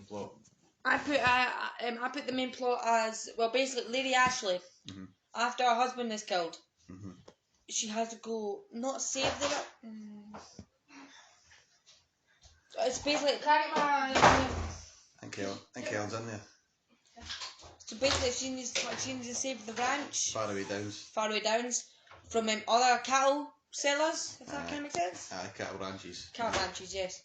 plot? I put the main plot as, well, basically Lady Ashley, after her husband is killed, she has to go not save the. It's basically. Can I get my? I think Helen's in there. So basically, she needs to save the ranch. Faraway Downs. From other cattle sellers, if that kind of makes sense. Cattle ranches. Cattle ranches, yes.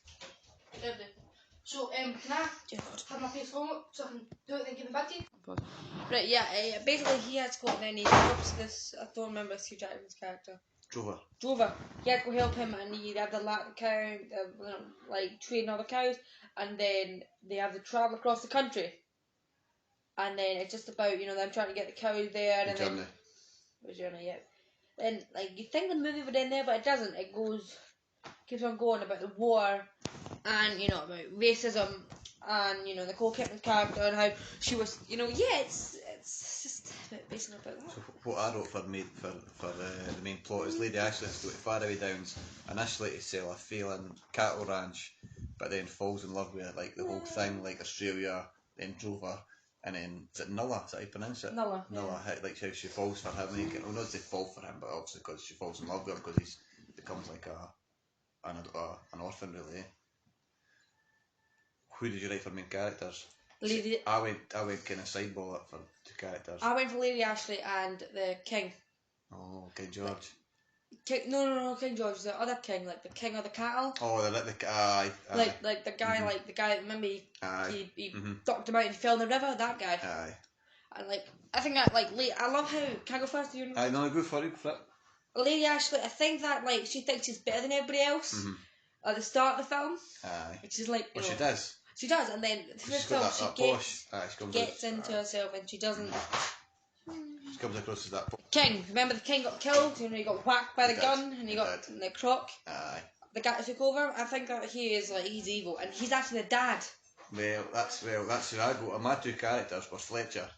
So, can I have my face home so I can do it and give it back to you? Right, yeah, basically he has to go and then he helps this, I don't remember Hugh Jackman's character. Drover. He had to go help him and he had to lap the cow, like train other cows, and then they have to travel across the country. And then it's just about, them trying to get the cows there. The journey, yeah. Then, you think the movie would end there, but it doesn't. It keeps on going about the war and, about racism and, Nicole Kidman's character and how she was, it's just basically about that. So what I wrote for the main plot is Lady Ashley has to go to Faraway Downs initially to sell a failing cattle ranch, but then falls in love with it, like the whole thing, like Australia, then Drover. And then, is it Nulla? Is that how you pronounce it? Nulla. Like how she falls for him. Well, not to fall for him, but obviously because she falls in love with him because he becomes like an orphan, really. Who did you write for main characters? Lady. I went kind of sideball for two characters. I went for Lady Ashley and the King. Oh, King George. No, King George, the other king, like the king of the cattle. Oh, aye. Like the guy, like the guy. Remember he ducked him out and he fell in the river. That guy. Aye. And I think that I love how. Can I go first? I know. Go for it. Lady Ashley, I think that she thinks she's better than everybody else at the start of the film. Aye. Which is like. She does. She does, and then through the film she gets into herself, and she doesn't. She comes across as that. King, remember the king got killed, he got whacked by the gun, and he got in the crock. Aye. The guy that took over, I think that he is he's evil, and he's actually the dad. Well, that's who I go. My two characters were Fletcher,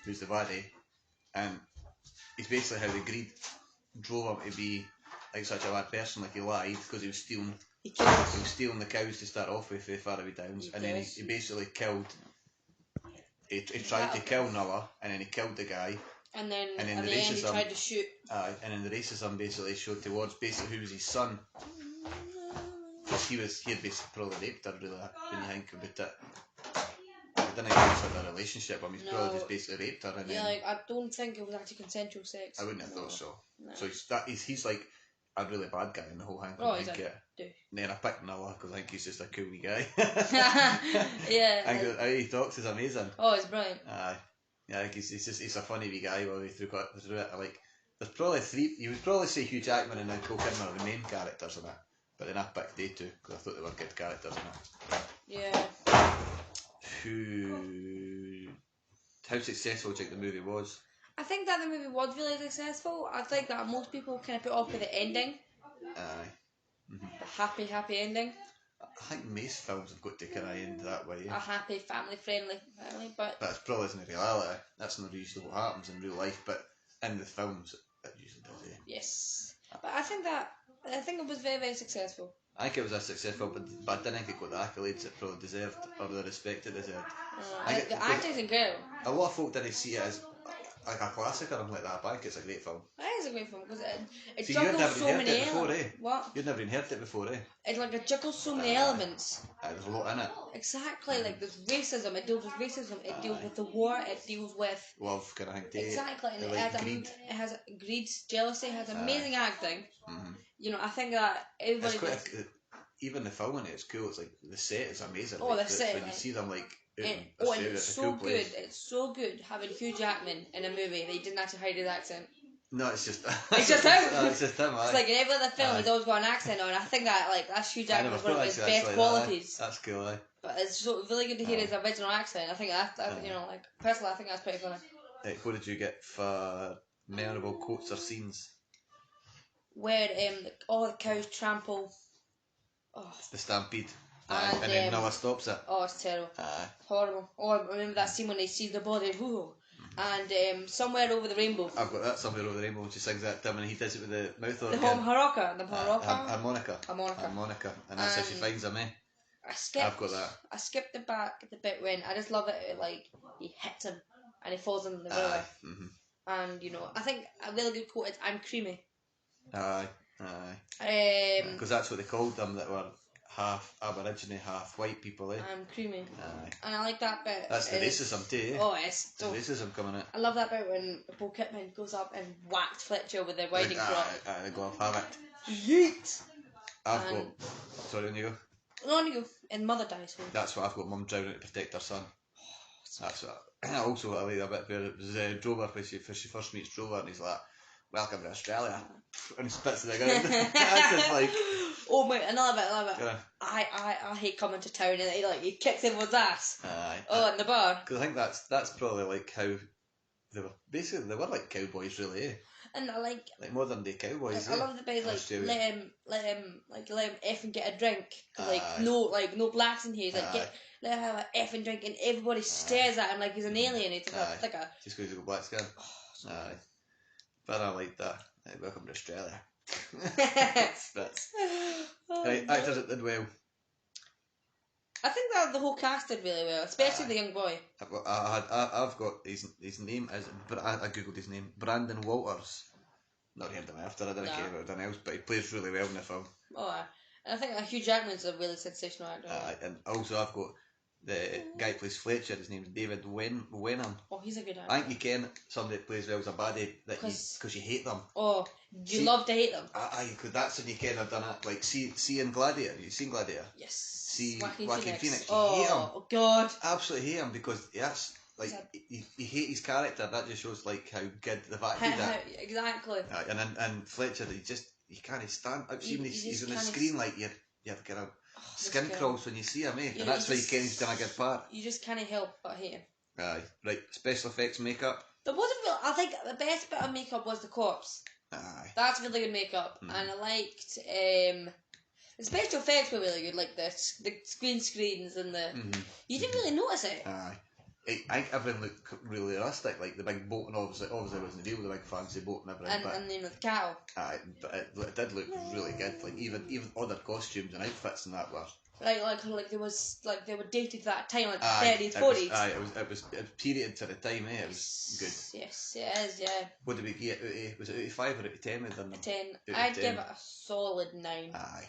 who's the baddie, and he's basically how the greed drove him to be like such a bad person. Like he lied because he was stealing. He was stealing the cows to start off with for Faraway Downs, and then he basically killed. He tried to kill Nulla, and then he killed the guy. And then at the end he tried to shoot. And then the racism basically showed towards basically who was his son. Because he had basically probably raped her, really, when you think about it. I didn't think it was a relationship, but he's probably just basically raped her. And I don't think it was actually consensual sex. I wouldn't have thought so. No. So he's like a really bad guy in the whole thing. Oh, he's a And then I picked Nulla because I think he's just a cool wee guy. Yeah. And how he talks is amazing. Oh, he's brilliant. Aye. Yeah, I think he's a funny wee guy while we through it. There's probably three. You would probably say Hugh Jackman and Nicole Kidman are the main characters in it, but then I picked they two because I thought they were good characters in it. Yeah. How successful do you think the movie was? I think that the movie was really successful. I think that most people kind of put off with the ending. Aye. The happy ending. I think most films have got to kind of end that way. A happy, family-friendly, but it probably isn't reality. That's not usually what happens in real life, but in the films, it usually does. Yes, but I think it was very, very successful. I think it was successful, but I didn't think it got the accolades it probably deserved or the respect it deserved. The acting's incredible. A lot of folk didn't see it as like a classic or anything like that, but I think it's a great film. It is a great film because it juggles so many elements. What? You'd never even heard it before, eh? It juggles so many elements. There's a lot in it. Exactly, there's racism. It deals with racism. It deals with the war. It deals with love, kind of thing. Exactly, and greed. It has greed, jealousy. It has amazing acting. I think that everybody. Even the film in it's cool. It's like the set is amazing. Oh, the set. When you see them and it's so good. It's so good having Hugh Jackman in a movie that he didn't actually hide his accent. No, it's just it's just him. It's just him. It's like in every other film, he's always got an accent on. I think that's Hugh Jackman's one of his best qualities. That's cool, eh? But it's really good to hear his original accent. I think personally, I think that's pretty funny. What did you get for memorable quotes or scenes? Where all the cows trample. Oh. The stampede. And then Noah stops it. Oh, it's terrible. Horrible. Oh, I remember that scene when they see the body. Whoa. And Somewhere Over the Rainbow. I've got that, Somewhere Over the Rainbow, when she sings that and he does it with the mouth on. The harmonica. Harmonica. And that's how she finds him, eh? I've got that. I skipped the bit when I just love it. Like he hits him and he falls into the river. And you know, I think a really good quote is "I'm creamy." Aye. Because that's what they called them that were half Aborigine, half white people, eh? I'm creamy. Aye. And I like that bit. That's the racism too, eh? Oh, it's the racism coming out. I love that bit when Bo Kipman goes up and whacks Fletcher with the riding crop. Aye, the glove, have it. Yeet! I've got. Sorry, on you go. No, on you go. And mother dies. That's what I've got. Mum drowning to protect her son. That's what. I also like a bit where it was Drover when she first meets Drover and he's like, "Welcome to Australia," and he spits to the ground. That's just like. Oh mate, another bit. Yeah. I hate coming to town and he kicks everyone's ass. Aye. Oh, in the bar. Because I think that's probably like how they were like cowboys, really, eh? And I like modern day cowboys. I love the bit like let him F and get a drink. No blacks in here. He's like let him have an F and drink, and everybody stares at him like he's an alien. He's like a just because he's got black skin. Aye, but I like that. Welcome to Australia. That's right. Actors that did well. I think that the whole cast did really well, especially the young boy. I've got his name is. I googled his name. Brandon Walters. Not heard him after. I didn't care about anything else, but he plays really well in the film. Oh, and I think Hugh Jackman's a really sensational actor. And also I've got the guy who plays Fletcher. His name's David Wenham. Oh, he's a good actor. I think you can somebody that plays well as a baddie because you hate them. Oh, do you love to hate them? Aye, because that's when you can have done it. Like see in Gladiator. You seen Gladiator? Yes. See Joaquin Phoenix. You hate him. Oh God. Absolutely hate him because that's like you hate his character. That just shows like how good the fact he did. Exactly. And Fletcher, you can't stand. I've seen he's on the screen like you have kind of skin crawls when you see him, eh? And that's why you can he's done a good part. You just can't help but hate him. Aye, right. Special effects makeup. There wasn't real. I think the best bit of makeup was the corpse. Aye. That's really good makeup, and I liked the special effects were really good, like the green screens and the. You didn't really notice it. Aye. I think everything looked really realistic, like the big boat, and obviously wasn't real, the big fancy boat and everything. And the cattle. Aye, but it did look really good. Like even other costumes and outfits and that were. Like they were dated to that time, like the 30s, 40s. It was period to the time, eh? It was good. Yes, it is, yeah. What did we get? Was it 85 or 10? A 10. I'd give it a solid 9. Aye,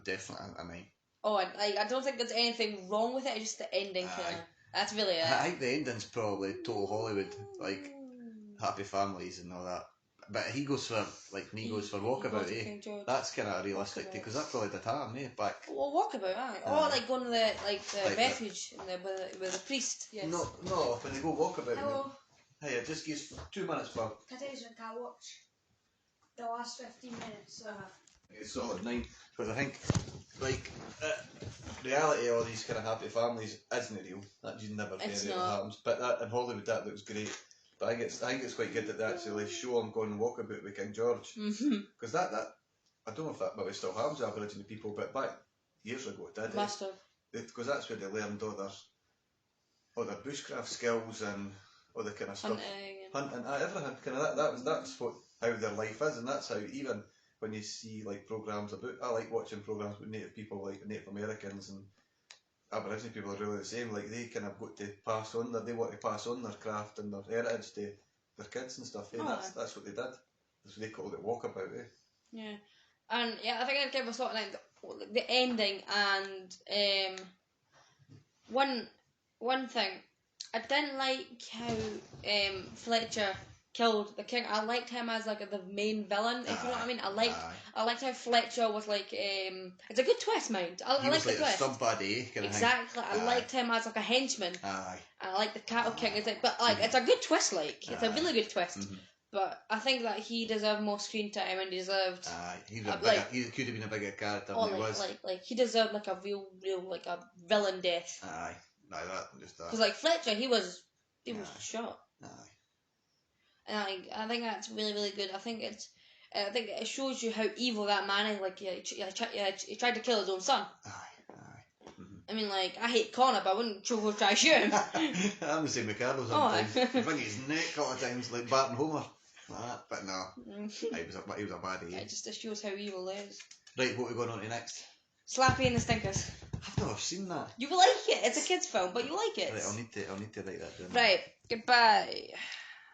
definitely a 9. Oh, I don't think there's anything wrong with it. It's just the ending kind of. That's really it. I think the ending's probably total Hollywood, like Happy Families and all that. But he goes for when he goes for Walkabout, eh? That's kind of realistic too, because that probably did happen, eh? Back. Well, Walkabout, aye. Or like going to the refuge with the priest. Yes. No, when they go Walkabout. Hello. Hey, it just gives 2 minutes, Bob. Can I tell you something? I watch the last 15 minutes. It's solid 9, because I think reality all these kind of Happy Families isn't real. That just never happens. But that in Hollywood that looks great. But I think it's quite good that they actually show him going Walkabout with King George. Because that I don't know if that maybe still happens to Aboriginal people, but back years ago it did. Must have. Because that's where they learned all their bushcraft skills and all the kind of stuff. Hunting, everything. Kind of that's how their life is, and that's how even when you see like programs about. I like watching programs with Native people, like Native Americans and Aboriginal people are really the same. Like they kind of got to pass on they want to pass on their craft and their heritage to their kids and stuff. Eh? That's what they did. That's what they called it Walkabout. Eh? Yeah, and I think I'd give a sort of like the ending and one thing I didn't like how Fletcher killed the king. I liked him as like the main villain, if you know what I mean. I liked how Fletcher was like it's a good twist, mind. I like the twist. Somebody kind of exactly. I liked him as like a henchman. Aye. And I like the cattle king. It's like, but like it's a good twist. Like it's a really good twist. But I think that he deserved more screen time and deserved. He could have been a bigger character than he was. Like he deserved like a real like a villain death. Aye. No, that just that. Because like Fletcher, he was shot. Aye. And I think that's really, really good. I think it shows you how evil that man is. Like he tried to kill his own son. Aye. I mean, like I hate Connor, but I wouldn't try to shoot him. I'm the same with Carlos sometimes. You bring his neck a lot of times, like Bart and Homer. But no, he was a baddie. It just shows how evil it is. Right, what are we going on to next? Slappy and the Stinkers. I've never seen that. You like it. It's a kids' film, but you like it. Right, I'll need to write that down. Right. Goodbye.